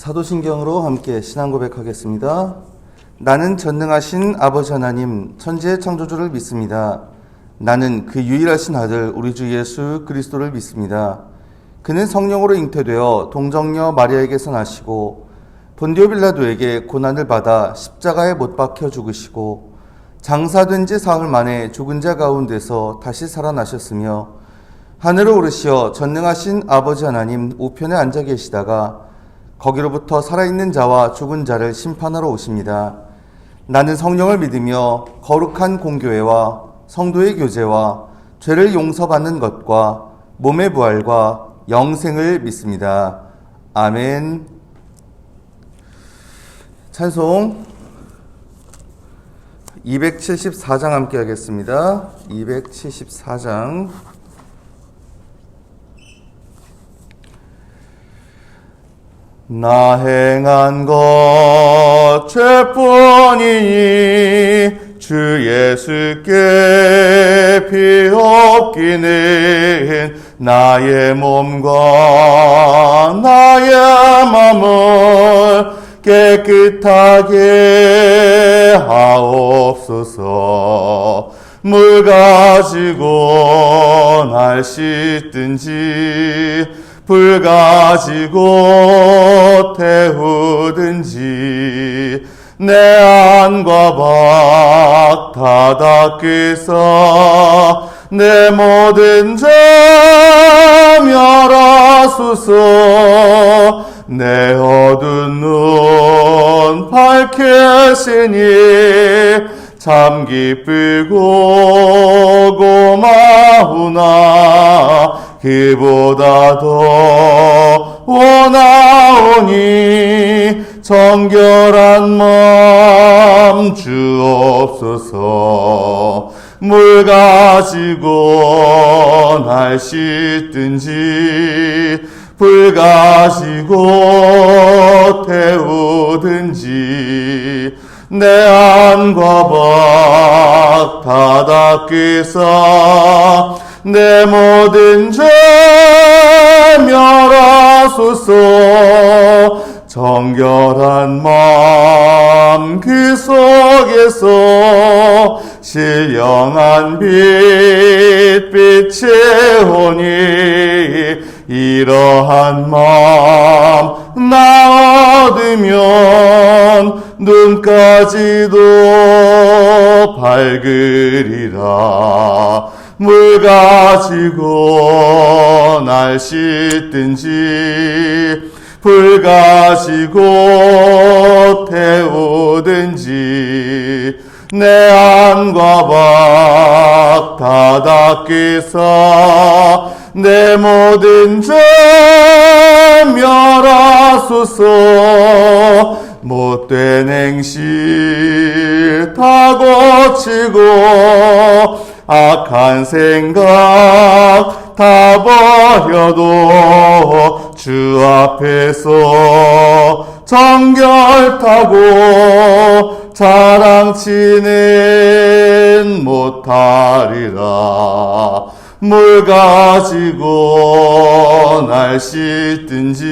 사도신경으로 함께 신앙 고백하겠습니다. 나는 전능하신 아버지 하나님 천지의 창조주를 믿습니다. 나는 그 유일하신 아들 우리 주 예수 그리스도를 믿습니다. 그는 성령으로 잉태되어 동정녀 마리아에게서 나시고 본디오 빌라도에게 고난을 받아 십자가에 못 박혀 죽으시고 장사된 지 사흘 만에 죽은 자 가운데서 다시 살아나셨으며 하늘을 오르시어 전능하신 아버지 하나님 우편에 앉아 계시다가 거기로부터 살아있는 자와 죽은 자를 심판하러 오십니다. 나는 성령을 믿으며 거룩한 공교회와 성도의 교제와 죄를 용서받는 것과 몸의 부활과 영생을 믿습니다. 아멘. 찬송 274장 함께 하겠습니다. 274장. 나 행한 것 죄뿐이니 주 예수께 비옵기는 나의 몸과 나의 맘을 깨끗하게 하옵소서. 물 가지고 날 씻든지 불 가지고 태우든지 내 안과 밖 다 닦으사 내 모든 죄 멸하소서. 내 어두운 눈 밝히시니 참 기쁘고 고마우나 그보다 더 원하오니 정결한 마음 주옵소서. 물 가지고 날 씻든지 불 가지고 태우든지 내 안과 밖 다 닦으사 내 모든 죄 멸하소서. 정결한 마음 그 속에서 신령한 빛 비치오니 이러한 마음 나 얻으면 눈까지도 밝으리라. 물 가지고 날 씻든지 불 가지고 태우든지 내 안과 밖 다 닦으사 내 모든 죄 멸하소서. 못된 행실 다 고치고 악한 생각 다 버려도 주 앞에서 정결타고 자랑치는 못하리라. 물 가지고 날 씻든지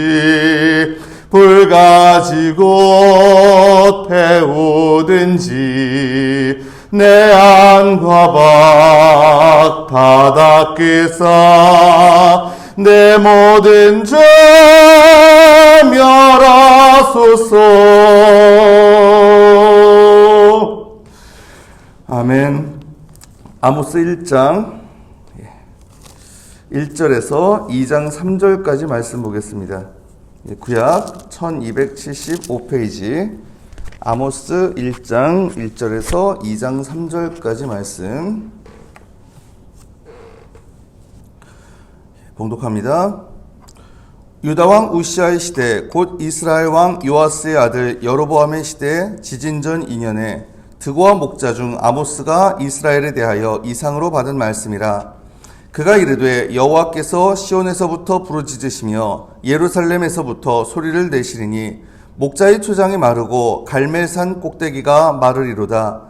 불 가지고 태우든지 내 안과 밖 다 닦으사 내 모든 죄 멸하소서. 아멘. 아모스 1장 1절에서 2장 3절까지 말씀 보겠습니다. 구약 1275페이지 아모스 1장 1절에서 2장 3절까지 말씀 봉독합니다. 유다왕 우시아의 시대 곧 이스라엘 왕 요아스의 아들 여로보암의 시대 지진전 2년에 드고와 목자 중 아모스가 이스라엘에 대하여 이상으로 받은 말씀이라. 그가 이르되 여호와께서 시온에서부터 부르짖으시며 예루살렘에서부터 소리를 내시리니 목자의 초장이 마르고 갈멜산 꼭대기가 마르리로다.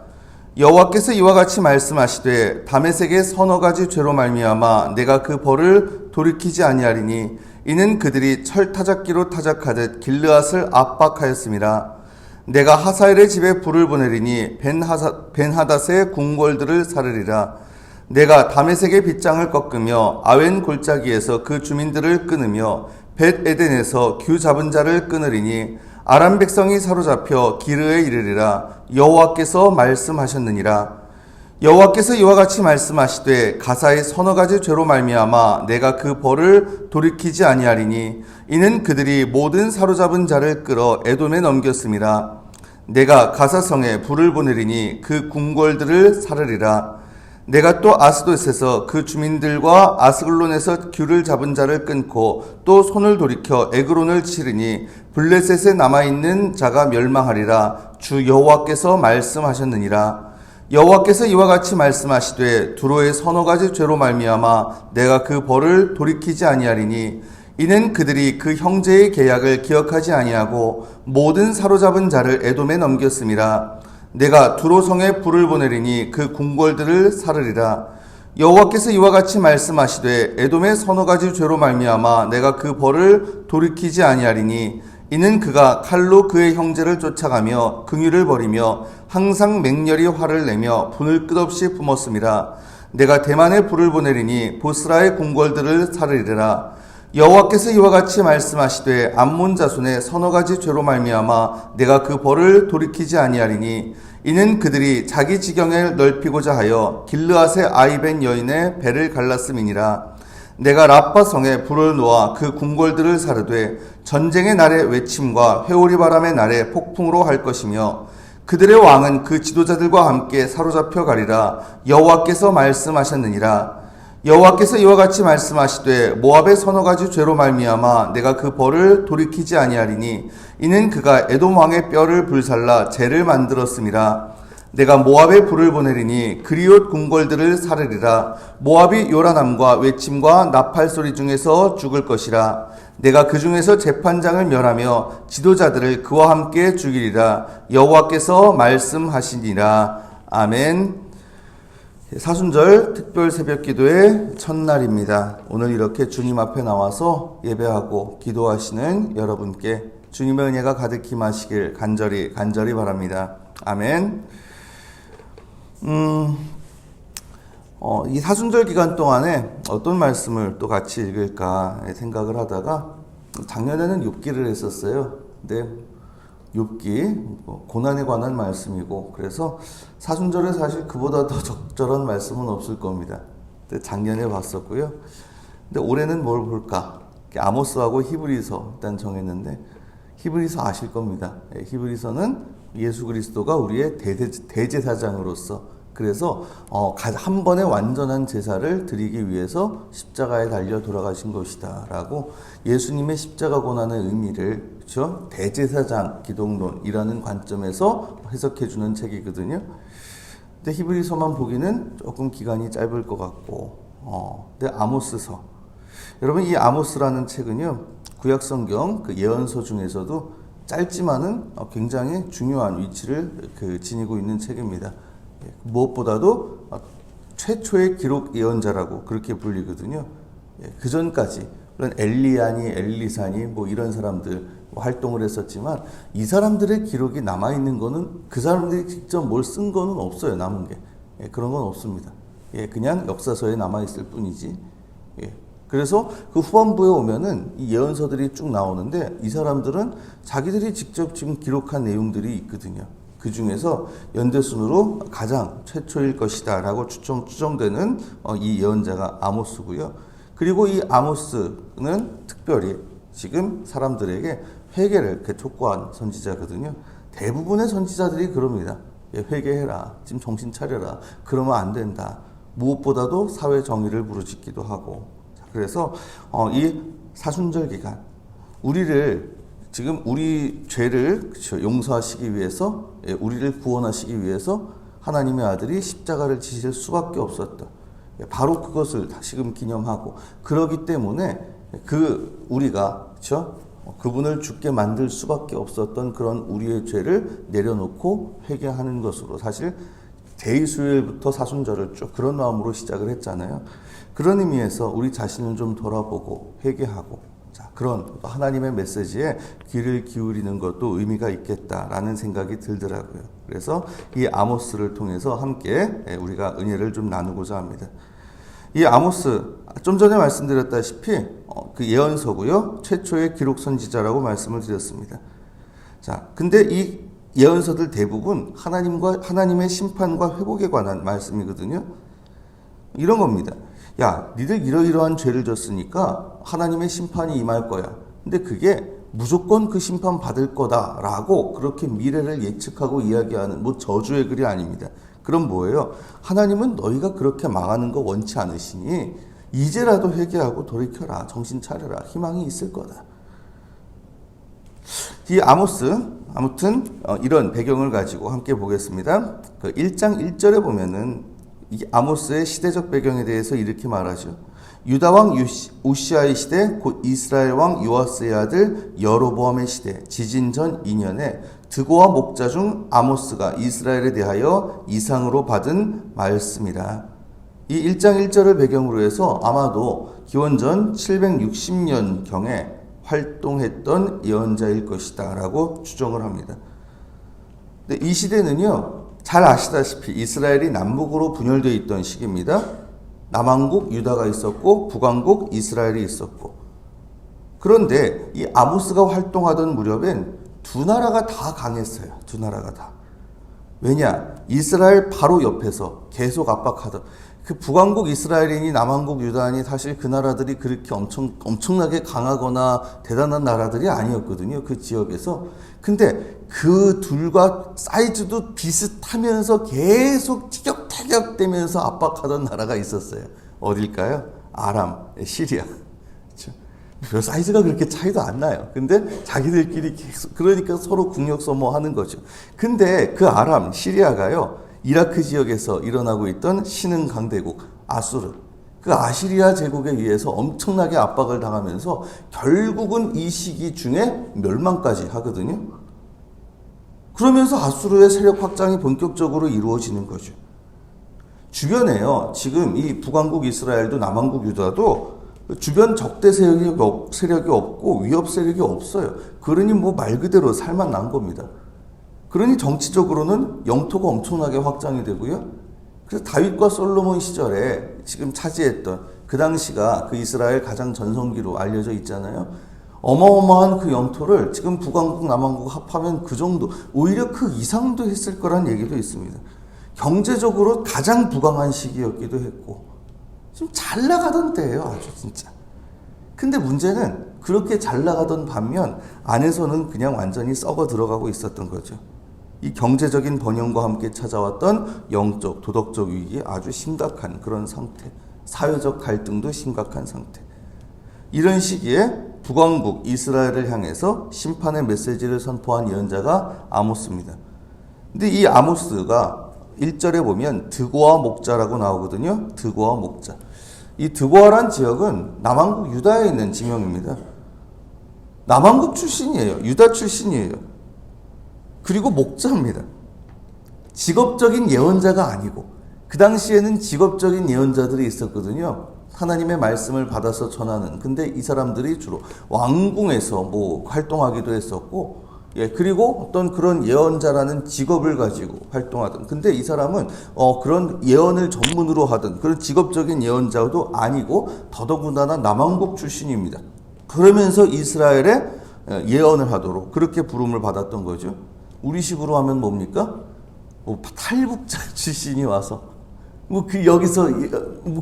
여호와께서 이와 같이 말씀하시되 다메섹의 서너 가지 죄로 말미암아 내가 그 벌을 돌이키지 아니하리니 이는 그들이 철 타작기로 타작하듯 길르앗을 압박하였음이라. 내가 하사엘의 집에 불을 보내리니 벤하닷의 궁궐들을 사르리라. 내가 다메섹의 빗장을 꺾으며 아웬 골짜기에서 그 주민들을 끊으며 벳 에덴에서 규 잡은 자를 끊으리니 아람 백성이 사로잡혀 기르에 이르리라. 여호와께서 말씀하셨느니라. 여호와께서 이와 같이 말씀하시되 가사의 서너 가지 죄로 말미암아 내가 그 벌을 돌이키지 아니하리니 이는 그들이 모든 사로잡은 자를 끌어 에돔에 넘겼음이라. 내가 가사성에 불을 보내리니 그 궁궐들을 사르리라. 내가 또 아스돗에서 그 주민들과 아스글론에서 귤을 잡은 자를 끊고 또 손을 돌이켜 에그론을 치르니 블레셋에 남아있는 자가 멸망하리라. 주 여호와께서 말씀하셨느니라. 여호와께서 이와 같이 말씀하시되 두로의 서너 가지 죄로 말미암아 내가 그 벌을 돌이키지 아니하리니 이는 그들이 그 형제의 계약을 기억하지 아니하고 모든 사로잡은 자를 에돔에 넘겼음이라. 내가 두로 성에 불을 보내리니 그 궁궐들을 사르리라. 여호와께서 이와 같이 말씀하시되 에돔의 서너 가지 죄로 말미암아 내가 그 벌을 돌이키지 아니하리니 이는 그가 칼로 그의 형제를 쫓아가며 긍휼을 버리며 항상 맹렬히 화를 내며 분을 끝없이 뿜었음이라. 내가 대만에 불을 보내리니 보스라의 궁궐들을 사르리라. 여호와께서 이와 같이 말씀하시되 암몬 자손의 서너 가지 죄로 말미암아 내가 그 벌을 돌이키지 아니하리니 이는 그들이 자기 지경을 넓히고자 하여 길르앗의 아이벤 여인의 배를 갈랐음이니라. 내가 라빠 성에 불을 놓아 그 궁궐들을 사르되 전쟁의 날의 외침과 회오리 바람의 날에 폭풍으로 할 것이며 그들의 왕은 그 지도자들과 함께 사로잡혀 가리라. 여호와께서 말씀하셨느니라. 여호와께서 이와 같이 말씀하시되 모압의 서너 가지 죄로 말미암아 내가 그 벌을 돌이키지 아니하리니 이는 그가 에돔 왕의 뼈를 불살라 재를 만들었음이라. 내가 모압에 불을 보내리니 그리옷 궁궐들을 사르리라. 모압이 요란함과 외침과 나팔 소리 중에서 죽을 것이라. 내가 그 중에서 재판장을 멸하며 지도자들을 그와 함께 죽이리라. 여호와께서 말씀하시니라. 아멘. 사순절 특별 새벽기도의 첫날입니다. 오늘 이렇게 주님 앞에 나와서 예배하고 기도하시는 여러분께 주님의 은혜가 가득히 임하시길 간절히 바랍니다. 아멘. 이 사순절 기간 동안에 어떤 말씀을 또 같이 읽을까 생각을 하다가 작년에는 욥기를 했었어요. 근데 욥기 고난에 관한 말씀이고 그래서 사순절에 사실 그보다 더 적절한 말씀은 없을 겁니다. 근데 작년에 봤었고요. 근데 올해는 뭘 볼까? 아모스하고 히브리서 일단 정했는데 히브리서 아실 겁니다. 히브리서는 예수 그리스도가 우리의 대제사장으로서 그래서 한 번에 완전한 제사를 드리기 위해서 십자가에 달려 돌아가신 것이다 라고 예수님의 십자가 고난의 의미를 그렇죠? 대제사장 기독론이라는 관점에서 해석해 주는 책이거든요. 근데 히브리서만 보기는 조금 기간이 짧을 것 같고 근데 아모스서 여러분 이 아모스라는 책은요 구약성경 그 예언서 중에서도 짧지만은 굉장히 중요한 위치를 지니고 있는 책입니다. 무엇보다도 최초의 기록 예언자라고 그렇게 불리거든요. 그 전까지 물론 엘리야니 엘리사니 뭐 이런 사람들 활동을 했었지만 이 사람들의 기록이 남아 있는 거는 그 사람들이 직접 뭘 쓴 거는 없어요. 남은 게 그런 건 없습니다. 그냥 역사서에 남아 있을 뿐이지. 그래서 그 후반부에 오면은 이 예언서들이 쭉 나오는데 이 사람들은 자기들이 직접 지금 기록한 내용들이 있거든요. 그 중에서 연대순으로 가장 최초일 것이다 라고 추정되는 이 예언자가 아모스고요. 그리고 이 아모스는 특별히 지금 사람들에게 회개를 촉구한 선지자거든요. 대부분의 선지자들이 그럽니다. 회개해라. 지금 정신 차려라. 그러면 안 된다. 무엇보다도 사회 정의를 부르짖기도 하고. 그래서 이 사순절 기간 우리를 지금 우리 죄를 용서하시기 위해서 우리를 구원하시기 위해서 하나님의 아들이 십자가를 지실 수밖에 없었다. 바로 그것을 다시금 기념하고 그러기 때문에 우리가 그렇죠? 그분을 죽게 만들 수밖에 없었던 그런 우리의 죄를 내려놓고 회개하는 것으로 사실 대이수요일부터 사순절을 쭉 그런 마음으로 시작을 했잖아요. 그런 의미에서 우리 자신을 좀 돌아보고 회개하고 그런 하나님의 메시지에 귀를 기울이는 것도 의미가 있겠다라는 생각이 들더라고요. 그래서 이 아모스를 통해서 함께 우리가 은혜를 좀 나누고자 합니다. 이 아모스, 좀 전에 말씀드렸다시피 그 예언서고요. 최초의 기록 선지자라고 말씀을 드렸습니다. 근데 이 예언서들 대부분 하나님의 심판과 회복에 관한 말씀이거든요. 이런 겁니다. 야, 니들 이러이러한 죄를 졌으니까 하나님의 심판이 임할 거야. 근데 그게 무조건 그 심판 받을 거다라고 그렇게 미래를 예측하고 이야기하는 저주의 글이 아닙니다. 그럼 뭐예요? 하나님은 너희가 그렇게 망하는 거 원치 않으시니 이제라도 회개하고 돌이켜라. 정신 차려라. 희망이 있을 거다. 이 아모스, 아무튼 이런 배경을 가지고 함께 보겠습니다. 그 1장 1절에 보면은 이 아모스의 시대적 배경에 대해서 이렇게 말하죠. 유다 왕 우시아의 시대, 곧 이스라엘 왕 요아스의 아들 여로보암의 시대, 지진 전 2년에 드고와 목자 중 아모스가 이스라엘에 대하여 이상으로 받은 말씀이라. 이 1장 1절을 배경으로 해서 아마도 기원전 760년경에 활동했던 예언자일 것이다 라고 추정을 합니다. 근데 이 시대는요, 잘 아시다시피 이스라엘이 남북으로 분열되어 있던 시기입니다. 남왕국 유다가 있었고 북왕국 이스라엘이 있었고, 그런데 이 아모스가 활동하던 무렵엔 두 나라가 다 강했어요. 두 나라가 다. 왜냐? 이스라엘 바로 옆에서 계속 압박하던 그 북왕국 이스라엘이니 남왕국 유다니 사실 그 나라들이 그렇게 엄청나게 강하거나 대단한 나라들이 아니었거든요. 그 지역에서. 근데 그 둘과 사이즈도 비슷하면서 계속 티격태격되면서 압박하던 나라가 있었어요. 어딜까요? 아람, 시리아. 그렇죠? 별 사이즈가 그렇게 차이도 안 나요. 근데 자기들끼리 계속, 그러니까 서로 국력 소모하는 거죠. 근데 그 아람, 시리아가요, 이라크 지역에서 일어나고 있던 신흥 강대국 아수르, 그 아시리아 제국에 의해서 엄청나게 압박을 당하면서 결국은 이 시기 중에 멸망까지 하거든요. 그러면서 아수르의 세력 확장이 본격적으로 이루어지는 거죠. 주변에요, 지금 이 북왕국 이스라엘도 남왕국 유다도 주변 적대 세력이 없고 위협 세력이 없어요. 그러니 말 그대로 살만 난 겁니다. 그러니 정치적으로는 영토가 엄청나게 확장이 되고요. 그래서 다윗과 솔로몬 시절에 지금 차지했던 그 당시가 그 이스라엘 가장 전성기로 알려져 있잖아요. 어마어마한 그 영토를 지금 북왕국 남왕국 합하면 그 정도, 오히려 그 이상도 했을 거란 얘기도 있습니다. 경제적으로 가장 부강한 시기였기도 했고 좀 잘 나가던 때예요. 아주 진짜. 근데 문제는 그렇게 잘 나가던 반면 안에서는 그냥 완전히 썩어 들어가고 있었던 거죠. 이 경제적인 번영과 함께 찾아왔던 영적, 도덕적 위기, 아주 심각한 그런 상태, 사회적 갈등도 심각한 상태. 이런 시기에 북왕국 이스라엘을 향해서 심판의 메시지를 선포한 예언자가 아모스입니다. 근데 이 아모스가 1절에 보면 드고아 목자라고 나오거든요. 드고아 목자. 이 드고아란 지역은 남왕국 유다에 있는 지명입니다. 남왕국 출신이에요. 유다 출신이에요. 그리고 목자입니다. 직업적인 예언자가 아니고, 그 당시에는 직업적인 예언자들이 있었거든요. 하나님의 말씀을 받아서 전하는. 근데 이 사람들이 주로 왕궁에서 활동하기도 했었고, 그리고 어떤 그런 예언자라는 직업을 가지고 활동하던. 근데 이 사람은 그런 예언을 전문으로 하던 그런 직업적인 예언자도 아니고 더더군다나 남왕국 출신입니다. 그러면서 이스라엘에 예언을 하도록 그렇게 부름을 받았던 거죠. 우리식으로 하면 뭡니까? 탈북자 출신이 와서 여기서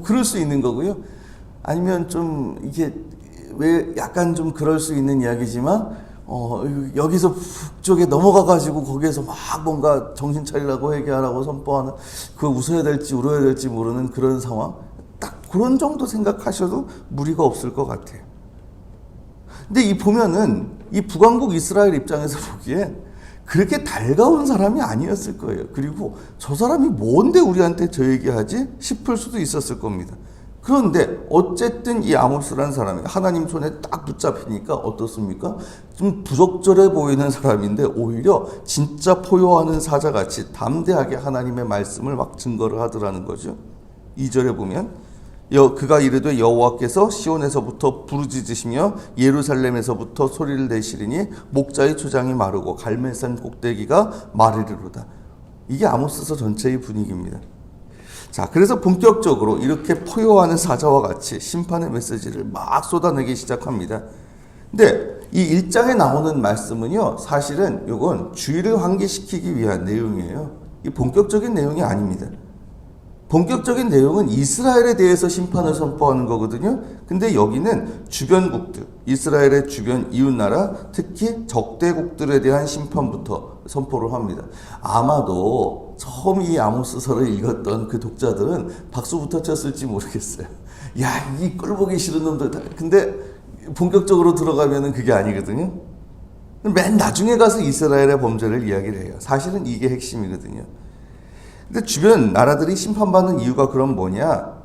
그럴 수 있는 거고요. 아니면 좀 이게 왜 약간 좀 그럴 수 있는 이야기지만 여기서 북쪽에 넘어가가지고 거기에서 막 뭔가 정신 차리라고 회개하라고 선포하는, 그 웃어야 될지 울어야 될지 모르는 그런 상황. 딱 그런 정도 생각하셔도 무리가 없을 것 같아요. 근데 보면은 이 북왕국 이스라엘 입장에서 보기엔 그렇게 달가운 사람이 아니었을 거예요. 그리고 저 사람이 뭔데 우리한테 저 얘기하지 싶을 수도 있었을 겁니다. 그런데 어쨌든 이 아모스라는 사람이 하나님 손에 딱 붙잡히니까 어떻습니까? 좀 부적절해 보이는 사람인데 오히려 진짜 포효하는 사자같이 담대하게 하나님의 말씀을 막 증거를 하더라는 거죠. 2절에 보면 그가 이르되 여호와께서 시온에서부터 부르짖으시며 예루살렘에서부터 소리를 내시리니 목자의 초장이 마르고 갈멜산 꼭대기가 마르리로다. 이게 아모스서 전체의 분위기입니다. 자, 그래서 본격적으로 이렇게 포효하는 사자와 같이 심판의 메시지를 막 쏟아내기 시작합니다. 근데 이 1장에 나오는 말씀은요, 사실은 이건 주의를 환기시키기 위한 내용이에요. 이 본격적인 내용이 아닙니다. 본격적인 내용은 이스라엘에 대해서 심판을 선포하는 거거든요. 근데 여기는 주변국들, 이스라엘의 주변 이웃나라, 특히 적대국들에 대한 심판부터 선포를 합니다. 아마도 처음 이 아모스서를 읽었던 그 독자들은 박수부터 쳤을지 모르겠어요. 야, 이 꼴보기 싫은 놈들. 근데 본격적으로 들어가면은 그게 아니거든요. 맨 나중에 가서 이스라엘의 범죄를 이야기를 해요. 사실은 이게 핵심이거든요. 근데 주변 나라들이 심판받는 이유가 그럼 뭐냐?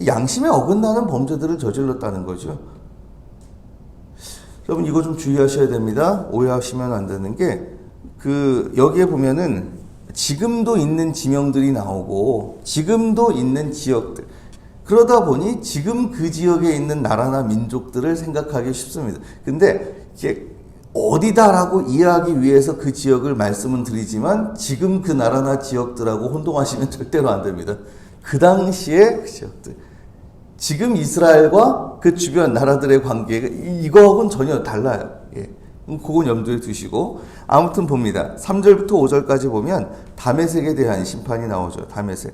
양심에 어긋나는 범죄들을 저질렀다는 거죠. 여러분 이거 좀 주의하셔야 됩니다. 오해하시면 안 되는 게 여기에 보면은 지금도 있는 지명들이 나오고 지금도 있는 지역들. 그러다 보니 지금 그 지역에 있는 나라나 민족들을 생각하기 쉽습니다. 근데 이게 어디다라고 이해하기 위해서 그 지역을 말씀은 드리지만 지금 그 나라나 지역들하고 혼동하시면 절대로 안 됩니다. 그 당시에 그 지역들. 지금 이스라엘과 그 주변 나라들의 관계가 이거하고는 전혀 달라요. 예. 그건 염두에 두시고 아무튼 봅니다. 3절부터 5절까지 보면 다메섹에 대한 심판이 나오죠. 다메섹.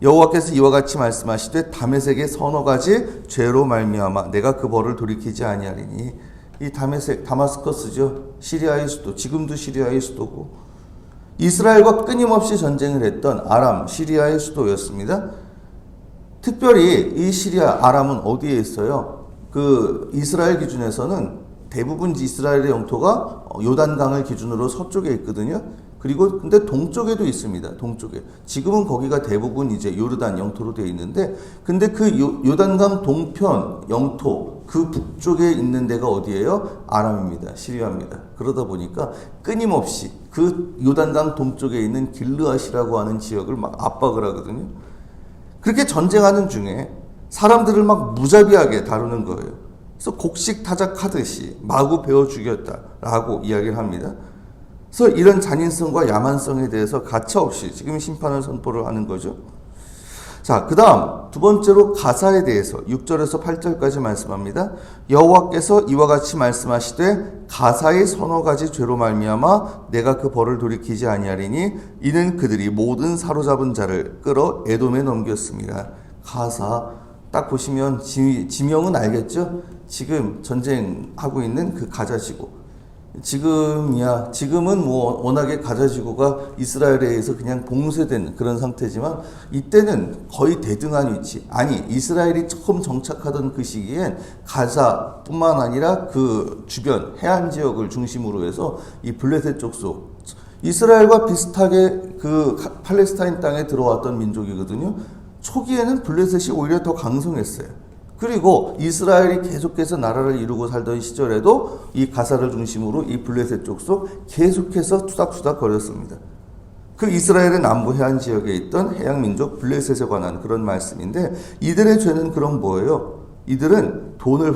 여호와께서 이와 같이 말씀하시되 다메섹의 서너 가지 죄로 말미암아 내가 그 벌을 돌이키지 아니하리니. 이 다메섹, 다마스커스죠. 시리아의 수도, 지금도 시리아의 수도고 이스라엘과 끊임없이 전쟁을 했던 아람, 시리아의 수도였습니다. 특별히 이 시리아, 아람은 어디에 있어요? 이스라엘 기준에서는 대부분 이스라엘의 영토가 요단강을 기준으로 서쪽에 있거든요. 그리고 근데 동쪽에도 있습니다. 동쪽에. 지금은 거기가 대부분 이제 요르단 영토로 되어 있는데 근데 그 요단강 동편 영토 그 북쪽에 있는 데가 어디예요? 아람입니다. 시리아입니다. 그러다 보니까 끊임없이 그 요단강 동쪽에 있는 길르앗이라고 하는 지역을 막 압박을 하거든요. 그렇게 전쟁하는 중에 사람들을 막 무자비하게 다루는 거예요. 그래서 곡식 타작하듯이 마구 베어 죽였다라고 이야기를 합니다. 그래서 이런 잔인성과 야만성에 대해서 가차없이 지금 심판을 선포를 하는 거죠. 자, 그 다음 두 번째로 가사에 대해서 6절에서 8절까지 말씀합니다. 여호와께서 이와 같이 말씀하시되 가사의 서너 가지 죄로 말미암아 내가 그 벌을 돌이키지 아니하리니 이는 그들이 모든 사로잡은 자를 끌어 에돔에 넘겼습니다. 가사 딱 보시면 지명은 알겠죠? 지금 전쟁하고 있는 그 가자지구. 지금은 뭐 워낙에 가자지구가 이스라엘에 의해서 그냥 봉쇄된 그런 상태지만 이때는 거의 대등한 위치. 아니, 이스라엘이 처음 정착하던 그 시기엔 가자뿐만 아니라 그 주변 해안 지역을 중심으로 해서 이 블레셋 족속, 이스라엘과 비슷하게 그 팔레스타인 땅에 들어왔던 민족이거든요. 초기에는 블레셋이 오히려 더 강성했어요. 그리고 이스라엘이 계속해서 나라를 이루고 살던 시절에도 이 가사를 중심으로 이 블레셋 족속 계속해서 투닥투닥 거렸습니다. 그 이스라엘의 남부 해안 지역에 있던 해양 민족 블레셋에 관한 그런 말씀인데 이들의 죄는 그럼 뭐예요? 이들은 돈을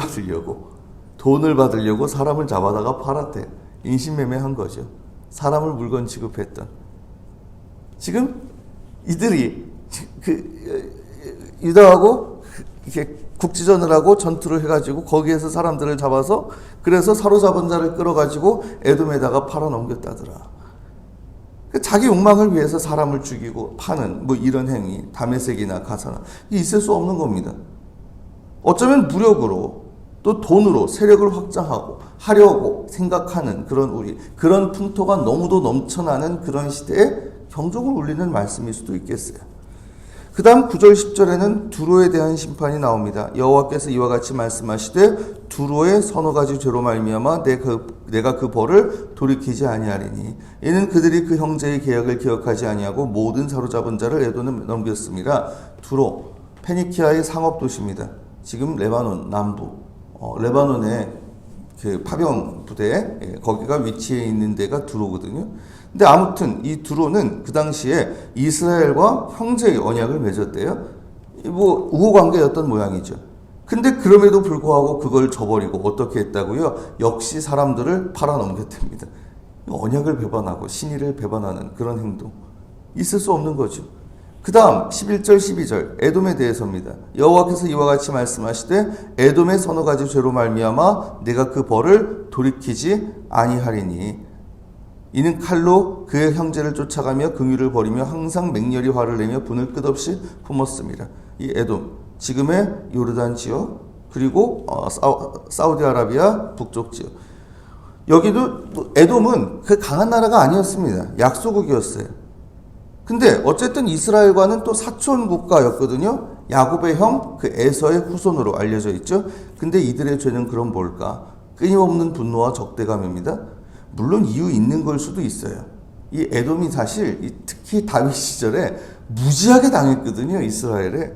받으려고 사람을 잡아다가 팔았대. 인신매매한 거죠. 사람을 물건 취급했던. 지금 이들이 유다하고 이렇게 국지전을 하고 전투를 해가지고 거기에서 사람들을 잡아서 그래서 사로잡은 자를 끌어가지고 에돔에다가 팔아넘겼다더라. 자기 욕망을 위해서 사람을 죽이고 파는 뭐 이런 행위, 다메섹이나 가사나 있을 수 없는 겁니다. 어쩌면 무력으로 또 돈으로 세력을 확장하고 하려고 생각하는 그런 풍토가 너무도 넘쳐나는 그런 시대에 경종을 울리는 말씀일 수도 있겠어요. 그 다음 9절 10절에는 두로에 대한 심판이 나옵니다. 여호와께서 이와 같이 말씀하시되 두로의 서너 가지 죄로 말미암아 내가 그 벌을 돌이키지 아니하리니 이는 그들이 그 형제의 계약을 기억하지 아니하고 모든 사로잡은 자를 에돔에 넘겼습니다. 두로 페니키아의 상업 도시입니다. 지금 레바논 남부, 레바논의 그 파병 부대, 거기가 위치해 있는 데가 두로거든요. 근데 아무튼 이 두로는 그 당시에 이스라엘과 형제의 언약을 맺었대요. 뭐 우호 관계였던 모양이죠. 근데 그럼에도 불구하고 그걸 저버리고 어떻게 했다고요? 역시 사람들을 팔아넘겼답니다. 언약을 배반하고 신의를 배반하는 그런 행동. 있을 수 없는 거죠. 그 다음 11절 12절 에돔에 대해서입니다. 여호와께서 이와 같이 말씀하시되 에돔의 서너 가지 죄로 말미암아 내가 그 벌을 돌이키지 아니하리니 이는 칼로 그의 형제를 쫓아가며 긍휼을 버리며 항상 맹렬히 화를 내며 분을 끝없이 품었습니다. 이 에돔 지금의 요르단 지역 그리고 사우디아라비아 북쪽 지역 여기도 에돔은 그 강한 나라가 아니었습니다. 약소국이었어요. 근데 어쨌든 이스라엘과는 또 사촌 국가였거든요. 야곱의 형 그 에서의 후손으로 알려져 있죠. 근데 이들의 죄는 그럼 뭘까? 끊임없는 분노와 적대감입니다. 물론 이유 있는 걸 수도 있어요. 이 에돔이 사실 특히 다윗 시절에 무지하게 당했거든요. 이스라엘에.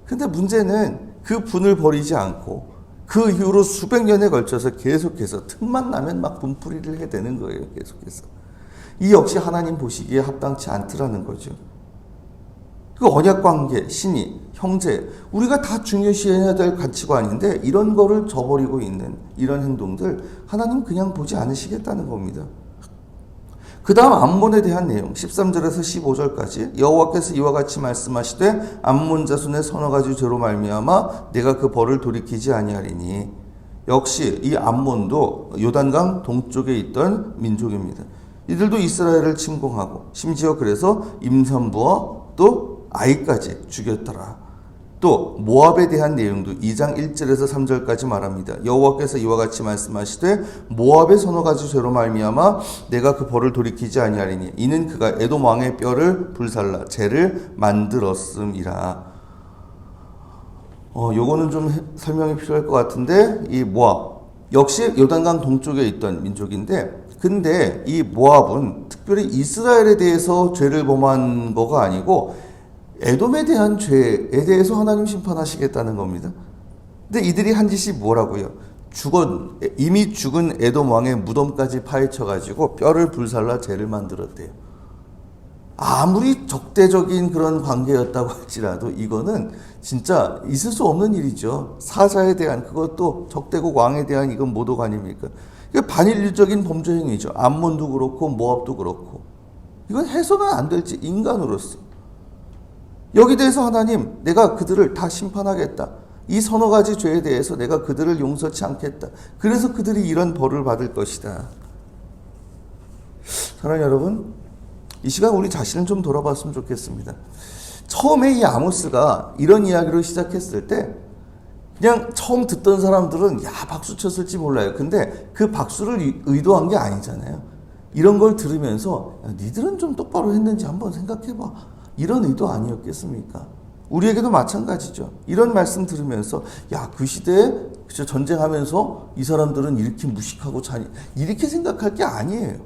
근데 문제는 그 분을 버리지 않고 그 이후로 수백 년에 걸쳐서 계속해서 틈만 나면 막 분풀이를 해대는 거예요. 계속해서. 이 역시 하나님 보시기에 합당치 않더라는 거죠. 그 언약관계, 신의, 형제, 우리가 다 중요시해야 될 가치관인데 이런 거를 저버리고 있는 이런 행동들 하나님 그냥 보지 않으시겠다는 겁니다. 그 다음 암몬에 대한 내용 13절에서 15절까지 여호와께서 이와 같이 말씀하시되 암몬 자손의 서너 가지 죄로 말미암아 내가 그 벌을 돌이키지 아니하리니 역시 이 암몬도 요단강 동쪽에 있던 민족입니다. 이들도 이스라엘을 침공하고 심지어 그래서 임산부와 또 아이까지 죽였더라. 또 모압에 대한 내용도 2장 1절에서 3절까지 말합니다. 여호와께서 이와 같이 말씀하시되 모압의 서너 가지 죄로 말미암아 내가 그 벌을 돌이키지 아니하리니 이는 그가 에돔 왕의 뼈를 불살라 재를 만들었음이라. 요거는 좀 설명이 필요할 것 같은데 이 모압 역시 요단강 동쪽에 있던 민족인데 근데 이 모압은 특별히 이스라엘에 대해서 죄를 범한 거가 아니고 에돔에 대한 죄에 대해서 하나님 심판하시겠다는 겁니다. 근데 이들이 한 짓이 뭐라고요? 이미 죽은 에돔 왕의 무덤까지 파헤쳐가지고 뼈를 불살라 죄를 만들었대요. 아무리 적대적인 그런 관계였다고 할지라도 이거는 진짜 있을 수 없는 일이죠. 사자에 대한 그것도 적대국 왕에 대한 이건 모독 아닙니까? 이거 반인륜적인 범죄 행위죠. 암몬도 그렇고 모압도 그렇고 이건 해서는 안 될지 인간으로서 여기 대해서 하나님 내가 그들을 다 심판하겠다. 이 서너 가지 죄에 대해서 내가 그들을 용서치 않겠다. 그래서 그들이 이런 벌을 받을 것이다. 사랑하는 여러분 이 시간 우리 자신을 좀 돌아봤으면 좋겠습니다. 처음에 이 아모스가 이런 이야기로 시작했을 때 그냥 처음 듣던 사람들은 야 박수 쳤을지 몰라요. 근데 그 박수를 의도한 게 아니잖아요. 이런 걸 들으면서 야, 니들은 좀 똑바로 했는지 한번 생각해봐. 이런 의도 아니었겠습니까? 우리에게도 마찬가지죠. 이런 말씀 들으면서 야 그 시대에 전쟁하면서 이 사람들은 이렇게 무식하고 이렇게 생각할 게 아니에요.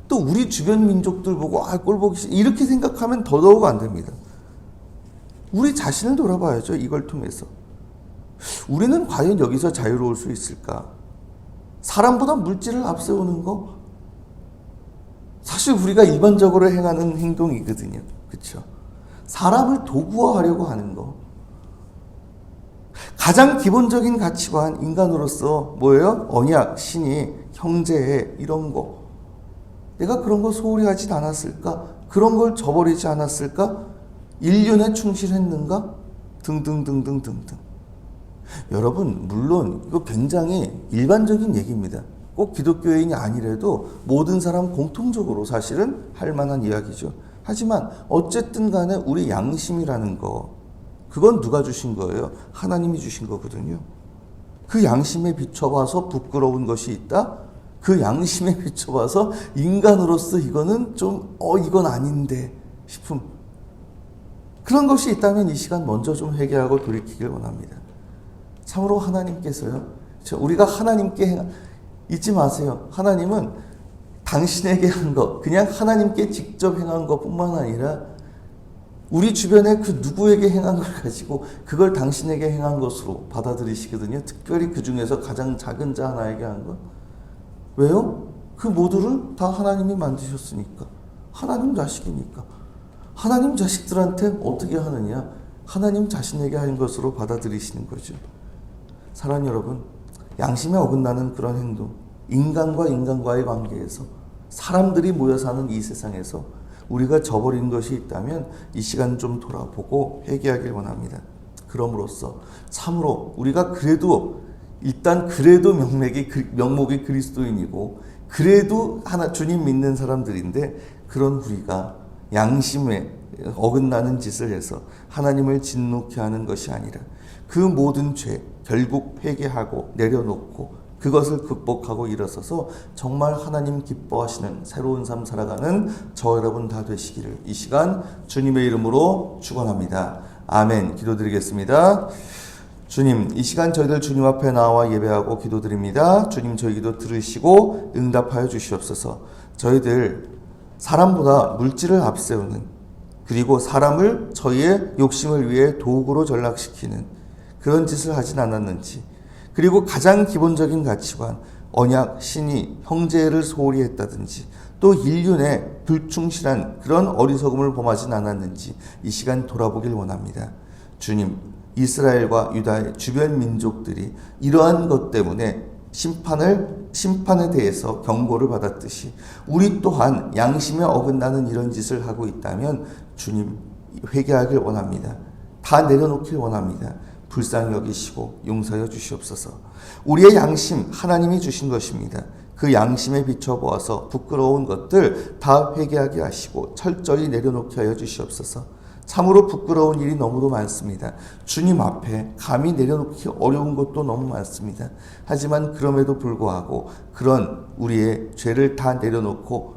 또 우리 주변 민족들 보고 꼴 보기 싫어 이렇게 생각하면 더더욱 안 됩니다. 우리 자신을 돌아봐야죠. 이걸 통해서. 우리는 과연 여기서 자유로울 수 있을까? 사람보다 물질을 앞세우는 거 사실 우리가 일반적으로 행하는 행동이거든요. 그렇죠? 사람을 도구화하려고 하는 거 가장 기본적인 가치관 인간으로서 뭐예요? 언약, 신의, 형제 이런 거 내가 그런 거 소홀히 하진 않았을까? 그런 걸 저버리지 않았을까? 인륜에 충실했는가? 등등등등등등. 여러분 물론 이거 굉장히 일반적인 얘기입니다. 꼭 기독교인이 아니래도 모든 사람 공통적으로 사실은 할 만한 이야기죠. 하지만 어쨌든 간에 우리 양심이라는 거 그건 누가 주신 거예요? 하나님이 주신 거거든요. 그 양심에 비춰봐서 부끄러운 것이 있다? 그 양심에 비춰봐서 인간으로서 이거는 좀 이건 아닌데 싶음 그런 것이 있다면 이 시간 먼저 좀 회개하고 돌이키길 원합니다. 참으로 하나님께서요 우리가 하나님께 잊지 마세요. 하나님은 당신에게 한 것 그냥 하나님께 직접 행한 것뿐만 아니라 우리 주변에 그 누구에게 행한 걸 가지고 그걸 당신에게 행한 것으로 받아들이시거든요. 특별히 그 중에서 가장 작은 자 하나에게 한 것. 왜요? 그 모두를 다 하나님이 만드셨으니까. 하나님 자식이니까. 하나님 자식들한테 어떻게 하느냐? 하나님 자신에게 한 것으로 받아들이시는 거죠. 사랑하는 여러분, 양심에 어긋나는 그런 행동, 인간과 인간과의 관계에서, 사람들이 모여 사는 이 세상에서 우리가 저버린 것이 있다면 이 시간 좀 돌아보고 회개하길 원합니다. 그럼으로써 참으로 우리가 그래도 일단 그래도 명목이 그리스도인이고 그래도 하나 주님 믿는 사람들인데, 그런 우리가 양심에 어긋나는 짓을 해서 하나님을 진노케 하는 것이 아니라 그 모든 죄 결국 회개하고 내려놓고 그것을 극복하고 일어서서 정말 하나님 기뻐하시는 새로운 삶 살아가는 저 여러분 다 되시기를 이 시간 주님의 이름으로 축원합니다. 아멘. 기도드리겠습니다. 주님, 이 시간 저희들 주님 앞에 나와 예배하고 기도드립니다. 주님, 저희 기도 들으시고 응답하여 주시옵소서. 저희들 사람보다 물질을 앞세우는, 그리고 사람을 저희의 욕심을 위해 도구로 전락시키는 그런 짓을 하진 않았는지, 그리고 가장 기본적인 가치관, 언약, 신의, 형제를 소홀히 했다든지, 또 인륜에 불충실한 그런 어리석음을 범하진 않았는지 이 시간 돌아보길 원합니다. 주님, 이스라엘과 유다의 주변 민족들이 이러한 것 때문에 심판에 대해서 경고를 받았듯이 우리 또한 양심에 어긋나는 이런 짓을 하고 있다면 주님, 회개하길 원합니다. 다 내려놓길 원합니다. 불쌍히 여기시고 용서하여 주시옵소서. 우리의 양심 하나님이 주신 것입니다. 그 양심에 비춰보아서 부끄러운 것들 다 회개하게 하시고 철저히 내려놓게 하여 주시옵소서. 참으로 부끄러운 일이 너무도 많습니다. 주님 앞에 감히 내려놓기 어려운 것도 너무 많습니다. 하지만 그럼에도 불구하고 그런 우리의 죄를 다 내려놓고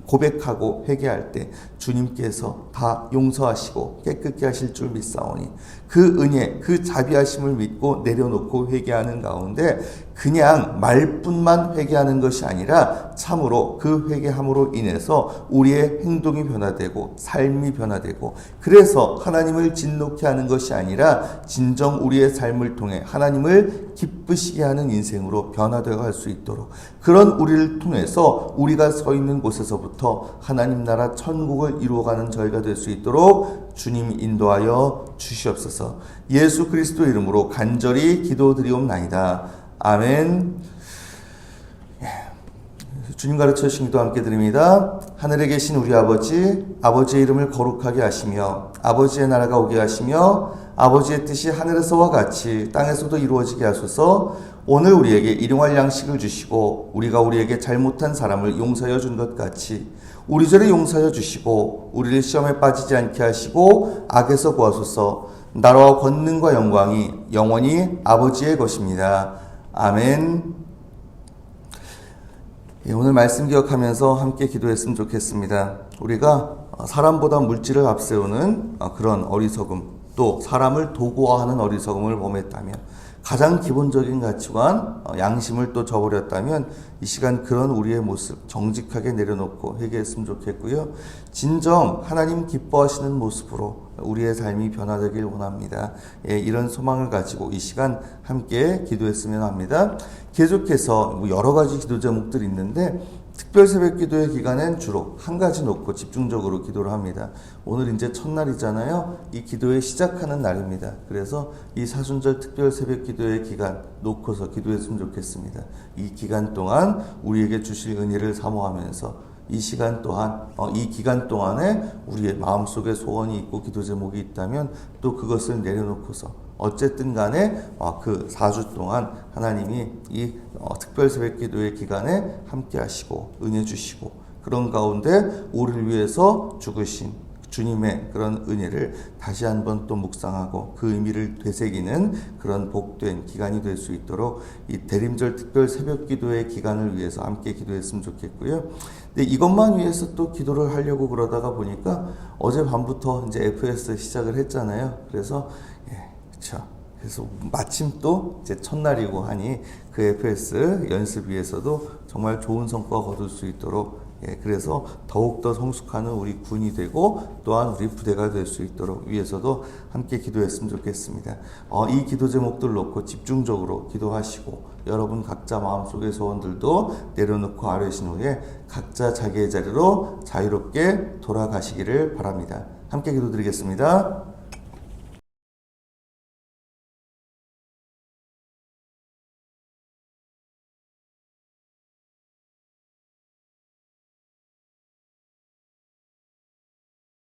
고백하고 회개할 때 주님께서 다 용서하시고 깨끗게 하실 줄 믿사오니 그 은혜, 그 자비하심을 믿고 내려놓고 회개하는 가운데 그냥 말뿐만 회개하는 것이 아니라 참으로 그 회개함으로 인해서 우리의 행동이 변화되고 삶이 변화되고, 그래서 하나님을 진노케 하는 것이 아니라 진정 우리의 삶을 통해 하나님을 기쁘시게 하는 인생으로 변화되어 갈 수 있도록, 그런 우리를 통해서 우리가 서 있는 곳에서부터 하나님 나라 천국을 이루어가는 저희가 될 수 있도록 주님이 인도하여 주시옵소서. 예수 그리스도 이름으로 간절히 기도드리옵나이다. 아멘. 주님 가르쳐 주신 기도 함께 드립니다. 하늘에 계신 우리 아버지, 아버지의 이름을 거룩하게 하시며 아버지의 나라가 오게 하시며 아버지의 뜻이 하늘에서와 같이 땅에서도 이루어지게 하소서. 오늘 우리에게 일용할 양식을 주시고 우리가 우리에게 잘못한 사람을 용서하여 준 것 같이 우리 죄를 용서하여 주시고 우리를 시험에 빠지지 않게 하시고 악에서 구하소서. 나라와 권능과 영광이 영원히 아버지의 것입니다. 아멘. 오늘 말씀 기억하면서 함께 기도했으면 좋겠습니다. 우리가 사람보다 물질을 앞세우는 그런 어리석음, 또 사람을 도구화하는 어리석음을 범했다면, 가장 기본적인 가치관, 양심을 또 저버렸다면 이 시간 그런 우리의 모습 정직하게 내려놓고 회개했으면 좋겠고요. 진정 하나님 기뻐하시는 모습으로 우리의 삶이 변화되길 원합니다. 이런 소망을 가지고 이 시간 함께 기도했으면 합니다. 계속해서 여러 가지 기도 제목들이 있는데 특별 새벽 기도의 기간엔 주로 한 가지 놓고 집중적으로 기도를 합니다. 오늘 이제 첫날이잖아요. 이 기도의 시작하는 날입니다. 그래서 이 사순절 특별 새벽 기도의 기간 놓고서 기도했으면 좋겠습니다. 이 기간 동안 우리에게 주실 은혜를 사모하면서 이 시간 또한 이 기간 동안에 우리의 마음속에 소원이 있고 기도 제목이 있다면 또 그것을 내려놓고서 어쨌든 간에 그 4주 동안 하나님이 이 특별 새벽 기도의 기간에 함께 하시고 은혜 주시고 그런 가운데 우리를 위해서 죽으신 주님의 그런 은혜를 다시 한번 또 묵상하고 그 의미를 되새기는 그런 복된 기간이 될 수 있도록 이 대림절 특별 새벽 기도의 기간을 위해서 함께 기도했으면 좋겠고요. 근데 이것만 위해서 또 기도를 하려고 그러다가 보니까 어제 밤부터 이제 FS 시작을 했잖아요. 그래서 그래서 마침 또 이제 첫날이고 하니 그 FS 연습 위해서도 정말 좋은 성과 거둘 수 있도록 그래서 더욱더 성숙하는 우리 군이 되고 또한 우리 부대가 될 수 있도록 위해서도 함께 기도했으면 좋겠습니다. 이 기도 제목들 놓고 집중적으로 기도하시고 여러분 각자 마음속의 소원들도 내려놓고 아뢰신 후에 각자 자기의 자리로 자유롭게 돌아가시기를 바랍니다. 함께 기도드리겠습니다.